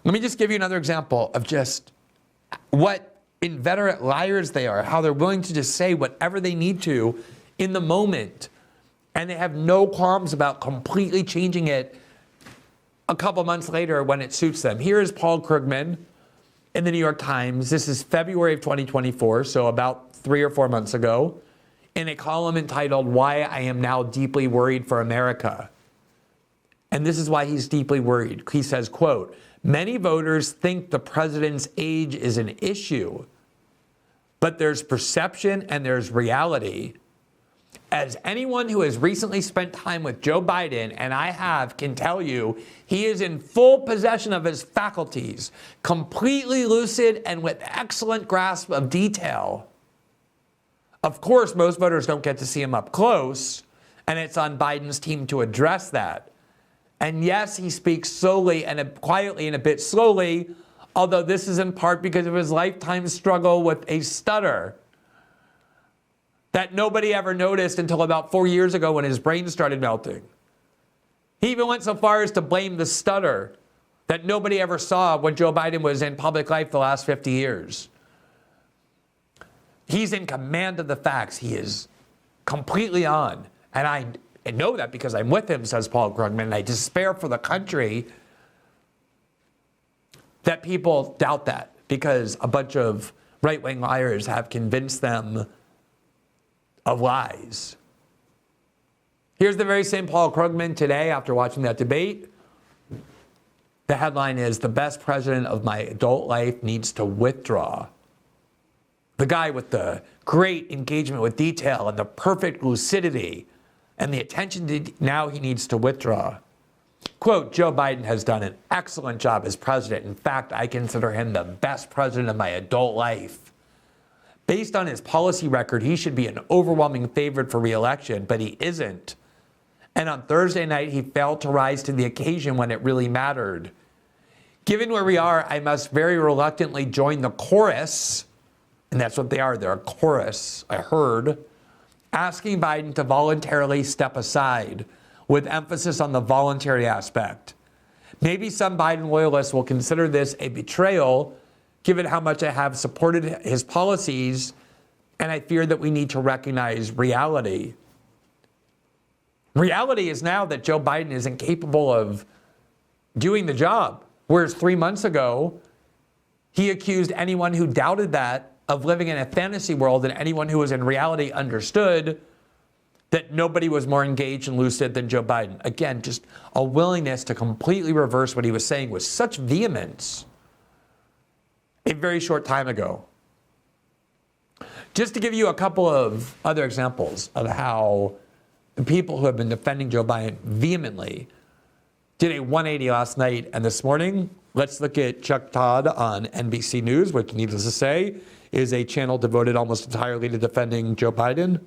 Let me just give you another example of just what inveterate liars they are, how they're willing to just say whatever they need to in the moment. And they have no qualms about completely changing it a couple months later when it suits them. Here is Paul Krugman in the New York Times. This is February of 2024, so about 3 or 4 months ago, in a column entitled, "Why I Am Now Deeply Worried for America." And this is why he's deeply worried. He says, quote, "Many voters think the president's age is an issue, but there's perception and there's reality. As anyone who has recently spent time with Joe Biden, and I have, can tell you, he is in full possession of his faculties, completely lucid and with excellent grasp of detail. Of course, most voters don't get to see him up close, and it's on Biden's team to address that. And yes, he speaks slowly and quietly and a bit slowly, although this is in part because of his lifetime struggle with a stutter that nobody ever noticed until about 4 years ago when his brain started melting. He even went so far as to blame the stutter that nobody ever saw when Joe Biden was in public life the last 50 years. He's in command of the facts. He is completely on. And I know that because I'm with him, says Paul Krugman, and I despair for the country that people doubt that because a bunch of right-wing liars have convinced them of lies. Here's the very same Paul Krugman today after watching that debate. The headline is, "The best president of my adult life needs to withdraw." The guy with the great engagement with detail and the perfect lucidity and the attention to now he needs to withdraw. Quote, "Joe Biden has done an excellent job as president. In fact, I consider him the best president of my adult life. Based on his policy record, he should be an overwhelming favorite for re-election, but he isn't. And on Thursday night, he failed to rise to the occasion when it really mattered. Given where we are, I must very reluctantly join the chorus," and that's what they are, they're a chorus, I heard, "asking Biden to voluntarily step aside, with emphasis on the voluntary aspect. Maybe some Biden loyalists will consider this a betrayal, given how much I have supported his policies, and I fear that we need to recognize reality." Reality is now that Joe Biden is incapable of doing the job, whereas 3 months ago, he accused anyone who doubted that of living in a fantasy world, and anyone who was in reality understood that nobody was more engaged and lucid than Joe Biden. Again, just a willingness to completely reverse what he was saying with such vehemence a very short time ago. Just to give you a couple of other examples of how the people who have been defending Joe Biden vehemently did a 180 last night and this morning. Let's look at Chuck Todd on NBC News, which, needless to say, is a channel devoted almost entirely to defending Joe Biden.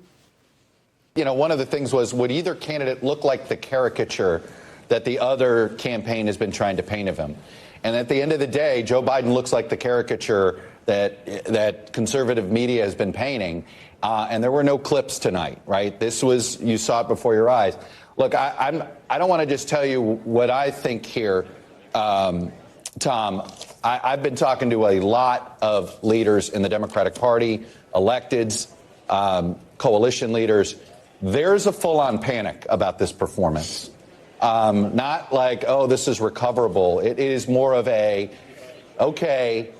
You know, one of the things was, would either candidate look like the caricature that the other campaign has been trying to paint of him? And at the end of the day, Joe Biden looks like the caricature that conservative media has been painting. And there were no clips tonight, right? This was, you saw it before your eyes. Look, I don't want to just tell you what I think here, Tom. I've been talking to a lot of leaders in the Democratic Party, electeds, coalition leaders. There's a full-on panic about this performance. Not like, oh, this is recoverable. It is more of a, okay,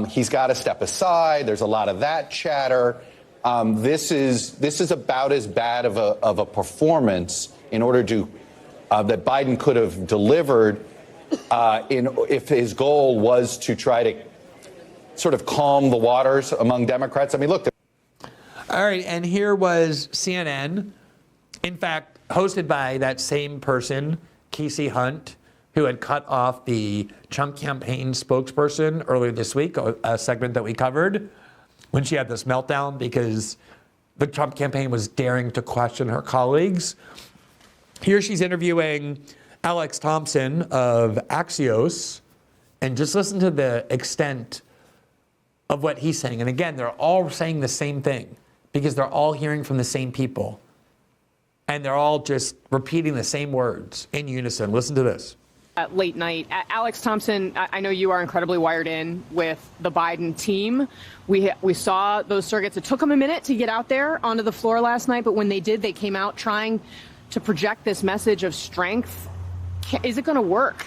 he's got to step aside. There's a lot of that chatter. This is about as bad of a performance in order to that Biden could have delivered if his goal was to try to sort of calm the waters among Democrats. I mean, look. All right, and here was CNN, in fact, hosted by that same person, Casey Hunt, who had cut off the Trump campaign spokesperson earlier this week, a segment that we covered, when she had this meltdown because the Trump campaign was daring to question her colleagues. Here she's interviewing Alex Thompson of Axios, and just listen to the extent of what he's saying. And again, they're all saying the same thing because they're all hearing from the same people. And they're all just repeating the same words in unison. Listen to this. late night. Alex Thompson, I know you are incredibly wired in with the Biden team. We saw those surrogates. It took them a minute to get out there onto the floor last night, but when they did, they came out trying to project this message of strength. Is it going to work?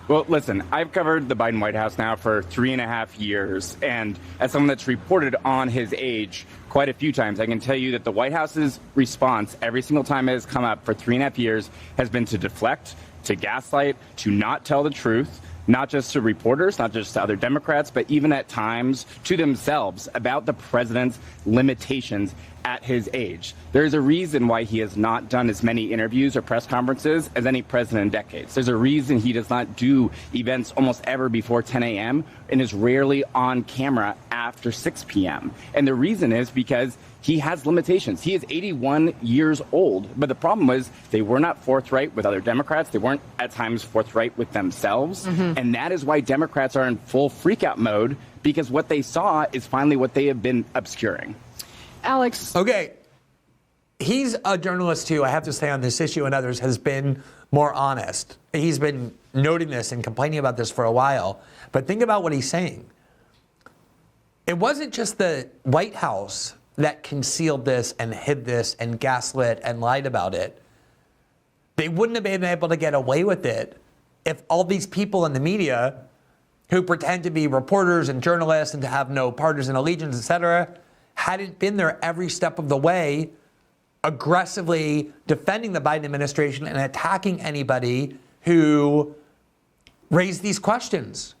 Well, listen, I've covered the Biden White House now for 3.5 years, and as someone that's reported on his age quite a few times, I can tell you that the White House's response every single time it has come up for 3.5 years has been to deflect, to gaslight, to not tell the truth, not just to reporters, not just to other Democrats, but even at times to themselves about the president's limitations at his age. There's a reason why he has not done as many interviews or press conferences as any president in decades. There's a reason he does not do events almost ever before 10 a.m. and is rarely on camera after 6 p.m. And the reason is because he has limitations. He is 81 years old, but the problem was they were not forthright with other Democrats. They weren't at times forthright with themselves. And that is why Democrats are in full freakout mode, because what they saw is finally what they have been obscuring. Alex. Okay. He's a journalist who, I have to say, on this issue and others, has been more honest. He's been noting this and complaining about this for a while. But think about what he's saying. It wasn't just the White House that concealed this and hid this and gaslit and lied about it. They wouldn't have been able to get away with it if all these people in the media who pretend to be reporters and journalists and to have no partisan allegiance, etc., hadn't been there every step of the way, aggressively defending the Biden administration and attacking anybody who raised these questions.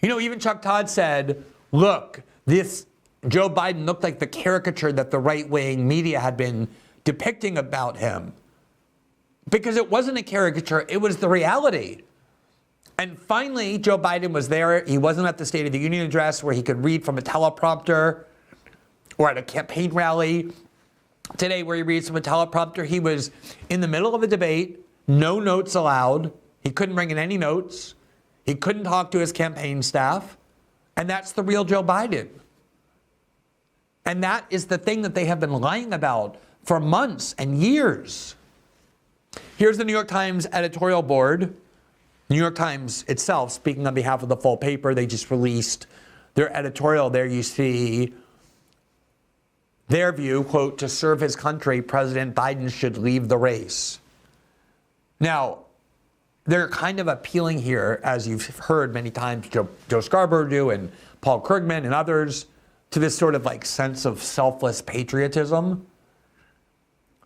You know, even Chuck Todd said, look, this Joe Biden looked like the caricature that the right-wing media had been depicting about him. Because it wasn't a caricature, it was the reality. And finally, Joe Biden was there. He wasn't at the State of the Union address where he could read from a teleprompter, or at a campaign rally today where he reads from a teleprompter. He was in the middle of a debate, no notes allowed. He couldn't bring in any notes. He couldn't talk to his campaign staff. And that's the real Joe Biden. And that is the thing that they have been lying about for months and years. Here's the New York Times editorial board. New York Times itself, speaking on behalf of the full paper, they just released their editorial. There you see their view, quote, to serve his country, President Biden should leave the race. Now, they're kind of appealing here, as you've heard many times, Joe Scarborough do and Paul Krugman and others, to this sort of like sense of selfless patriotism.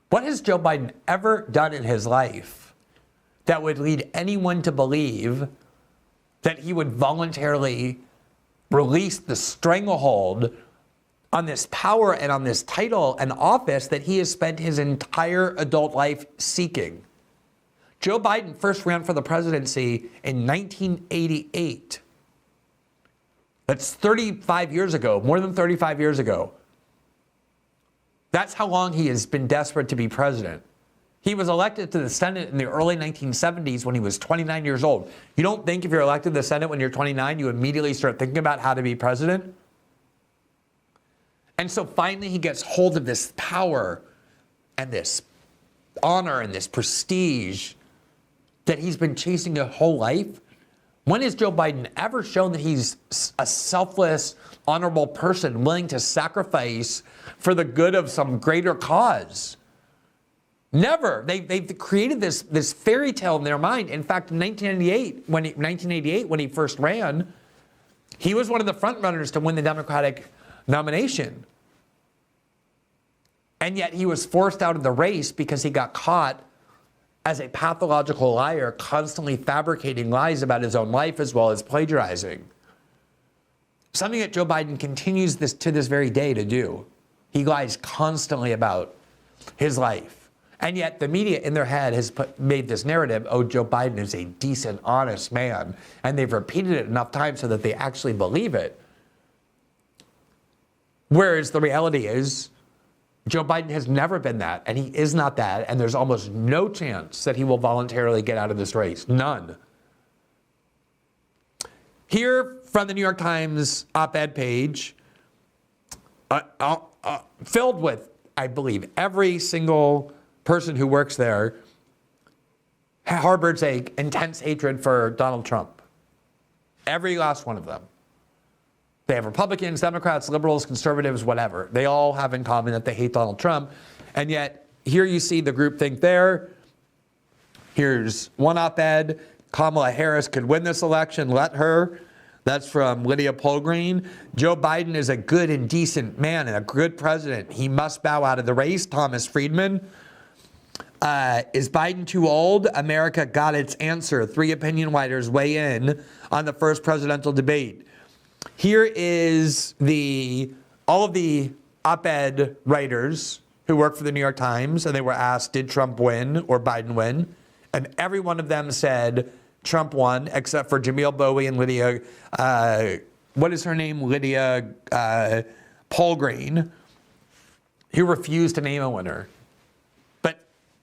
What has Joe Biden ever done in his life that would lead anyone to believe that he would voluntarily release the stranglehold on this power and on this title and office that he has spent his entire adult life seeking? Joe Biden first ran for the presidency in 1988. That's 35 years ago, more than 35 years ago. That's how long he has been desperate to be president. He was elected to the Senate in the early 1970s when he was 29 years old. You don't think if you're elected to the Senate when you're 29, you immediately start thinking about how to be president? And so finally he gets hold of this power and this honor and this prestige that he's been chasing his whole life. When has Joe Biden ever shown that he's a selfless, honorable person willing to sacrifice for the good of some greater cause? Never. They've created this fairy tale in their mind. In fact, in 1988, when he first ran, he was one of the front runners to win the Democratic nomination. And yet he was forced out of the race because he got caught as a pathological liar, constantly fabricating lies about his own life as well as plagiarizing. Something that Joe Biden continues to this very day to do. He lies constantly about his life. And yet the media in their head has made this narrative, oh, Joe Biden is a decent, honest man. And they've repeated it enough times so that they actually believe it. Whereas the reality is, Joe Biden has never been that, and he is not that, and there's almost no chance that he will voluntarily get out of this race. None. Here from the New York Times op-ed page, filled with, I believe, every single person who works there harbors a intense hatred for Donald Trump. Every last one of them. They have Republicans, Democrats, liberals, conservatives, whatever. They all have in common that they hate Donald Trump. And yet, here you see the groupthink there. Here's one op-ed. Kamala Harris could win this election. Let her. That's from Lydia Polgreen. Joe Biden is a good and decent man and a good president. He must bow out of the race. Thomas Friedman. Is Biden too old? America got its answer. 3 opinion writers weigh in on the first presidential debate. Here is all of the op-ed writers who work for the New York Times, and they were asked, did Trump win or Biden win? And every one of them said Trump won, except for Jamil Bowie and Lydia, what is her name? Lydia Polgreen, who refused to name a winner. But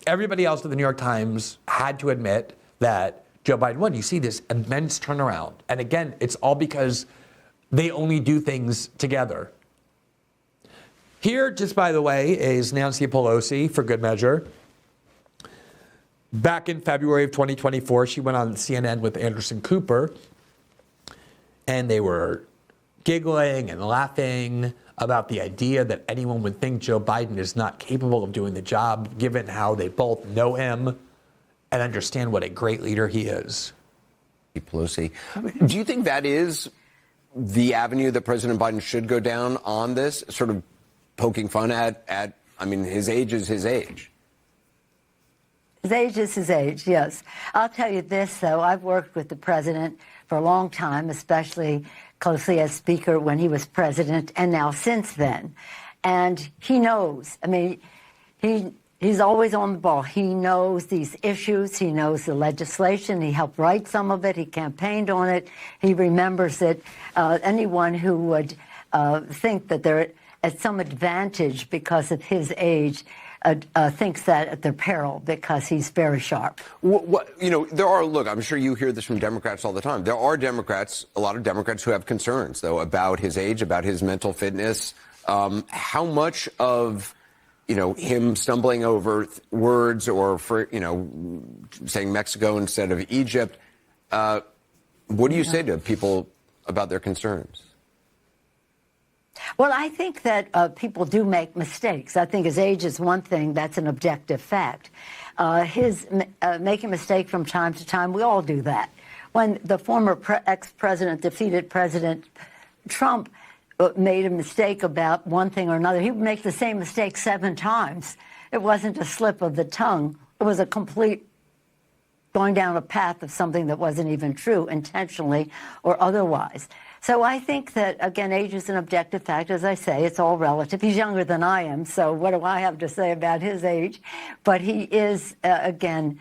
everybody else at the New York Times had to admit that Joe Biden won. You see this immense turnaround. And again, it's all because they only do things together. Here, just by the way, is Nancy Pelosi, for good measure. Back in February of 2024, she went on CNN with Anderson Cooper, and they were giggling and laughing about the idea that anyone would think Joe Biden is not capable of doing the job, given how they both know him and understand what a great leader he is. Pelosi, do you think that is the avenue that President Biden should go down on this, sort of poking fun at I mean, his age is his age. His age is his age, yes. I'll tell you this, though. I've worked with the president for a long time, especially closely as speaker when he was president, and now since then. And he knows. I mean, he's always on the ball. He knows these issues. He knows the legislation. He helped write some of it. He campaigned on it. He remembers it. Anyone who would think that they're at some advantage because of his age thinks that at their peril, because he's very sharp. You know, there are, look, I'm sure you hear this from Democrats all the time. There are Democrats, a lot of Democrats who have concerns, though, about his age, about his mental fitness. How much of, you know, him stumbling over words or, for, you know, saying Mexico instead of Egypt, what do you say to people about their concerns? Well, I think that people do make mistakes. I think his age is one thing. That's an objective fact. His making a mistake from time to time, we all do that. When the former ex-president defeated President Trump made a mistake about one thing or another, he would make the same mistake 7 times. It wasn't a slip of the tongue. It was a complete going down a path of something that wasn't even true, intentionally or otherwise. So I think that, again, age is an objective fact. As I say, it's all relative. He's younger than I am, so what do I have to say about his age? But he is, again,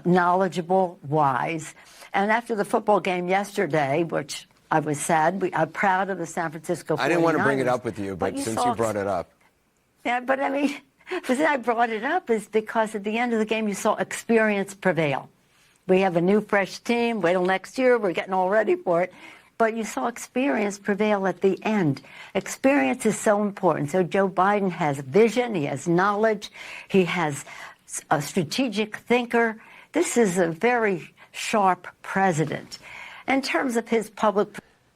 knowledgeable, wise. And after the football game yesterday, which I was sad, I'm proud of the San Francisco 49ers. I didn't want to bring it up with you, but since you brought it up. Yeah, but I mean, the reason I brought it up is because at the end of the game, you saw experience prevail. We have a new, fresh team. Wait till next year. We're getting all ready for it. But you saw experience prevail at the end. Experience is so important. So Joe Biden has vision. He has knowledge. He has a strategic thinker. This is a very sharp president. In terms of his public...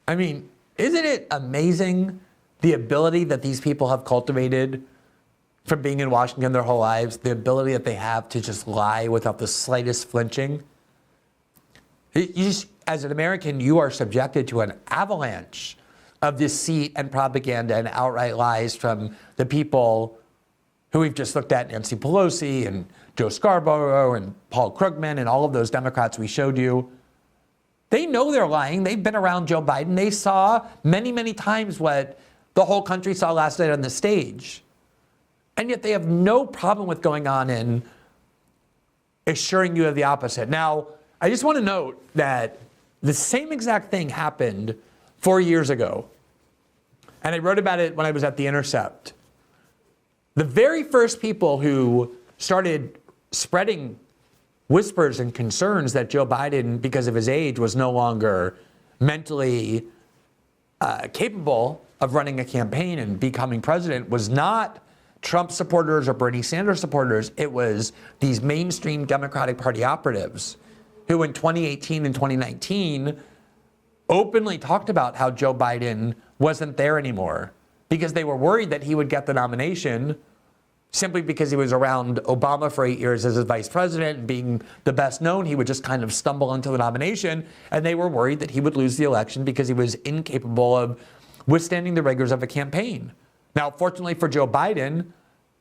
I mean, isn't it amazing the ability that these people have cultivated from being in Washington their whole lives, the ability that they have to just lie without the slightest flinching? As an American, you are subjected to an avalanche of deceit and propaganda and outright lies from the people who we've just looked at, Nancy Pelosi and Joe Scarborough and Paul Krugman and all of those Democrats we showed you. They know they're lying. They've been around Joe Biden. They saw many, many times what the whole country saw last night on the stage. And yet they have no problem with going on and assuring you of the opposite. Now, I just want to note that the same exact thing happened 4 years ago. And I wrote about it when I was at The Intercept. The very first people who started spreading whispers and concerns that Joe Biden, because of his age, was no longer mentally capable of running a campaign and becoming president was not Trump supporters or Bernie Sanders supporters. It was these mainstream Democratic Party operatives who in 2018 and 2019 openly talked about how Joe Biden wasn't there anymore because they were worried that he would get the nomination simply because he was around Obama for 8 years as his vice president and being the best known, he would just kind of stumble into the nomination. And they were worried that he would lose the election because he was incapable of withstanding the rigors of a campaign. Now, fortunately for Joe Biden,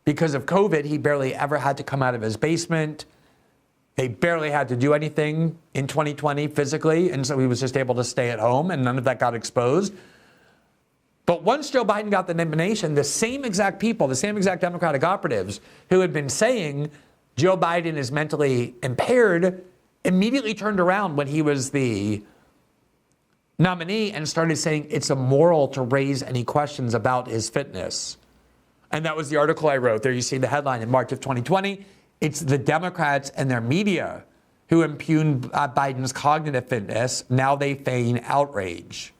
because of COVID, he barely ever had to come out of his basement. They barely had to do anything in 2020 physically. And so he was just able to stay at home and none of that got exposed. But once Joe Biden got the nomination, the same exact people, the same exact Democratic operatives who had been saying Joe Biden is mentally impaired immediately turned around when he was the nominee and started saying it's immoral to raise any questions about his fitness. And that was the article I wrote. There you see the headline in March of 2020. It's the Democrats and their media who impugned Biden's cognitive fitness. Now they feign outrage.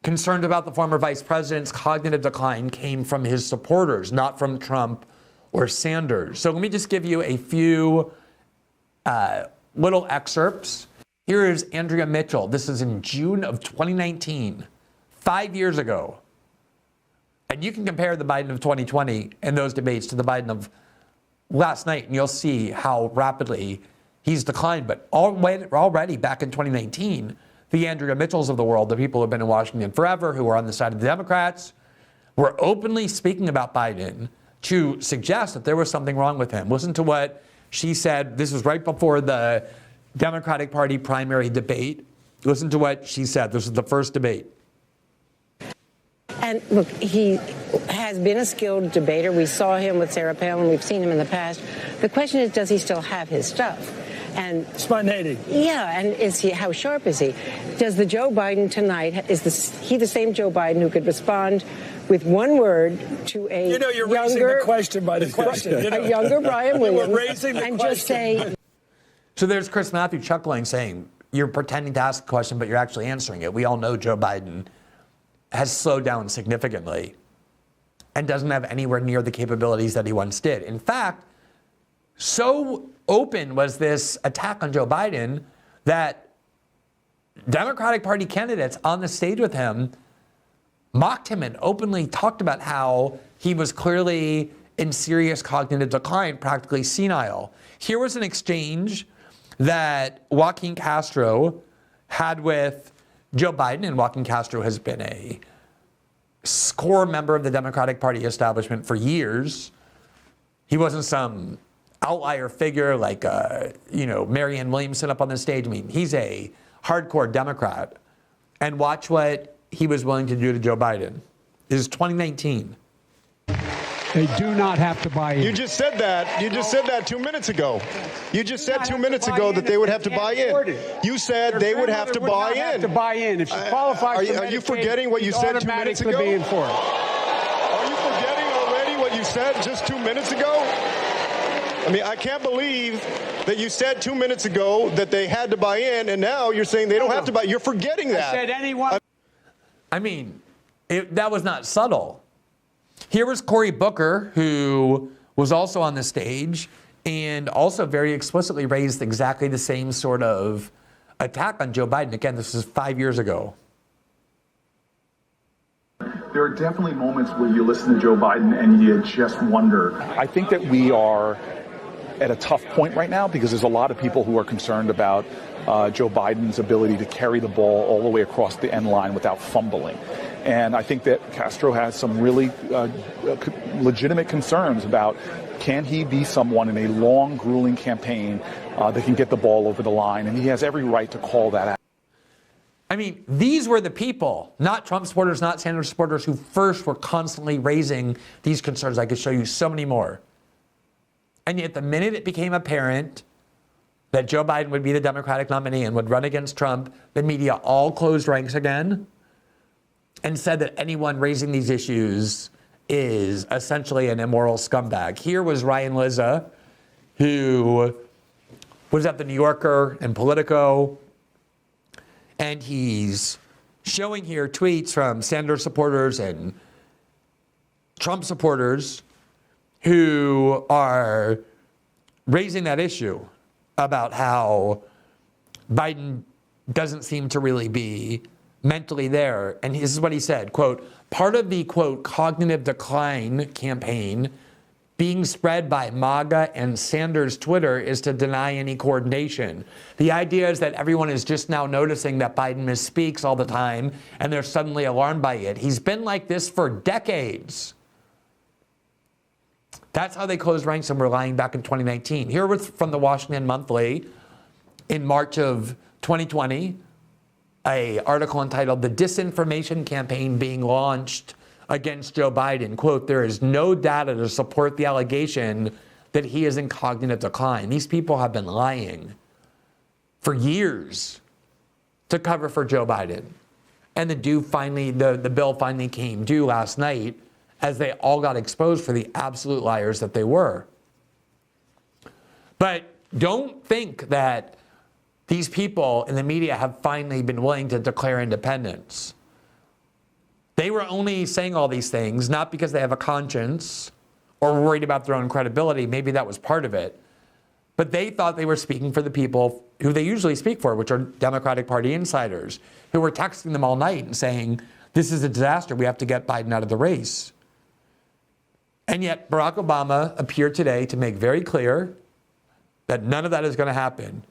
Concerned about the former vice president's cognitive decline came from his supporters, not from Trump or Sanders. So let me just give you a few little excerpts. Here is Andrea Mitchell. This is in June of 2019, 5 years ago. And you can compare the Biden of 2020 and those debates to the Biden of last night, and you'll see how rapidly he's declined. But already back in 2019, the Andrea Mitchells of the world, the people who have been in Washington forever, who are on the side of the Democrats, were openly speaking about Biden to suggest that there was something wrong with him. Listen to what she said. This was right before the Democratic Party primary debate. Listen to what she said. This was the first debate. And look, he has been a skilled debater. We saw him with Sarah Palin. We've seen him in the past. The question is, does he still have his stuff? And spontaneity. Yeah, and is he? How sharp is he? Does the Joe Biden tonight, he the same Joe Biden who could respond with one word to a you're raising the question by the question. A younger Brian Williams, We're raising the and question. just say. So there's Chris Matthew chuckling, saying you're pretending to ask a question, but you're actually answering it. We all know Joe Biden has slowed down significantly and doesn't have anywhere near the capabilities that he once did. In fact, so open was this attack on Joe Biden that Democratic Party candidates on the stage with him mocked him and openly talked about how he was clearly in serious cognitive decline, practically senile. Here was an exchange that Joaquin Castro had with Joe Biden, and Joaquin Castro has been a core member of the Democratic Party establishment for years. He wasn't some outlier figure like, Marianne Williamson up on the stage. I mean, he's a hardcore Democrat. And watch what he was willing to do to Joe Biden. This is 2019. They do not have to buy in. You just said that. You just said that 2 minutes ago. You just said 2 minutes ago that they would have to buy in. You said they would have to buy in. Have to buy in. If she qualifies for Medicaid, are you forgetting what you said 2 minutes ago? Be in for it. Are you forgetting already what you said just 2 minutes ago? I mean, I can't believe that you said 2 minutes ago that they had to buy in, and now you're saying they don't have to buy. You're forgetting that. I said anyone. I mean, that was not subtle. Here was Cory Booker, who was also on the stage and also very explicitly raised exactly the same sort of attack on Joe Biden. Again, this was 5 years ago. There are definitely moments where you listen to Joe Biden and you just wonder. I think that we are at a tough point right now because there's a lot of people who are concerned about Joe Biden's ability to carry the ball all the way across the end line without fumbling. And I think that Castro has some really legitimate concerns about can he be someone in a long, grueling campaign that can get the ball over the line, and he has every right to call that out. I mean, these were the people, not Trump supporters, not Sanders supporters, who first were constantly raising these concerns. I could show you so many more. And yet the minute it became apparent that Joe Biden would be the Democratic nominee and would run against Trump, the media all closed ranks again and said that anyone raising these issues is essentially an immoral scumbag. Here was Ryan Lizza, who was at the New Yorker and Politico, and he's showing here tweets from Sanders supporters and Trump supporters who are raising that issue about how Biden doesn't seem to really be mentally there. And this is what he said, quote, part of the, quote, cognitive decline campaign being spread by MAGA and Sanders Twitter is to deny any coordination. The idea is that everyone is just now noticing that Biden misspeaks all the time and they're suddenly alarmed by it. He's been like this for decades. That's how they closed ranks and were lying back in 2019. Here was from the Washington Monthly in March of 2020, an article entitled "The Disinformation Campaign Being Launched Against Joe Biden." Quote, there is no data to support the allegation that he is in cognitive decline. These people have been lying for years to cover for Joe Biden. And the bill finally came due last night as they all got exposed for the absolute liars that they were. But don't think that these people in the media have finally been willing to declare independence. They were only saying all these things, not because they have a conscience or worried about their own credibility. Maybe that was part of it. But they thought they were speaking for the people who they usually speak for, which are Democratic Party insiders, who were texting them all night and saying, this is a disaster. We have to get Biden out of the race. And yet Barack Obama appeared today to make very clear that none of that is going to happen.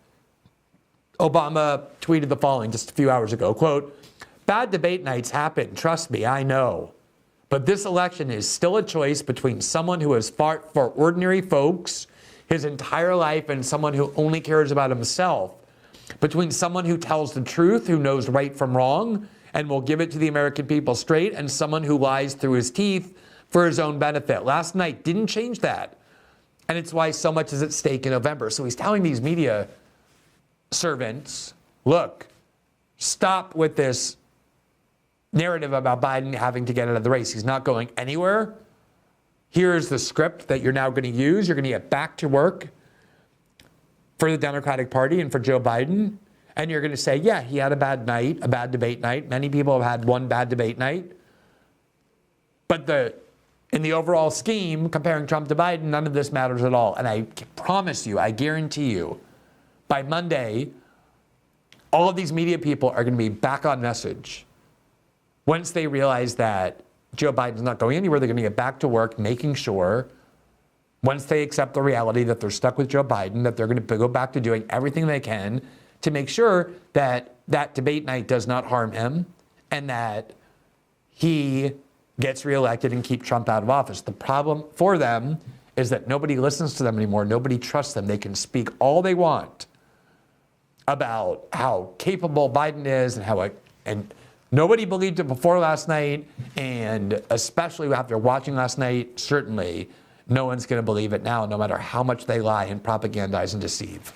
Obama tweeted the following just a few hours ago, quote, bad debate nights happen, trust me, I know. But this election is still a choice between someone who has fought for ordinary folks his entire life and someone who only cares about himself. Between someone who tells the truth, who knows right from wrong, and will give it to the American people straight, and someone who lies through his teeth for his own benefit. Last night didn't change that. And it's why so much is at stake in November. So he's telling these media servants, look, stop with this narrative about Biden having to get out of the race. He's not going anywhere. Here's the script that you're now going to use. You're going to get back to work for the Democratic Party and for Joe Biden. And you're going to say, yeah, he had a bad night, a bad debate night. Many people have had one bad debate night. But in the overall scheme, comparing Trump to Biden, none of this matters at all. And I promise you, I guarantee you, by Monday, all of these media people are going to be back on message. Once they realize that Joe Biden's not going anywhere, they're going to get back to work making sure, once they accept the reality that they're stuck with Joe Biden, that they're going to go back to doing everything they can to make sure that that debate night does not harm him and that he gets reelected and keep Trump out of office. The problem for them is that nobody listens to them anymore. Nobody trusts them. They can speak all they want about how capable Biden is and nobody believed it before last night, and especially after watching last night, certainly no one's going to believe it now, no matter how much they lie and propagandize and deceive.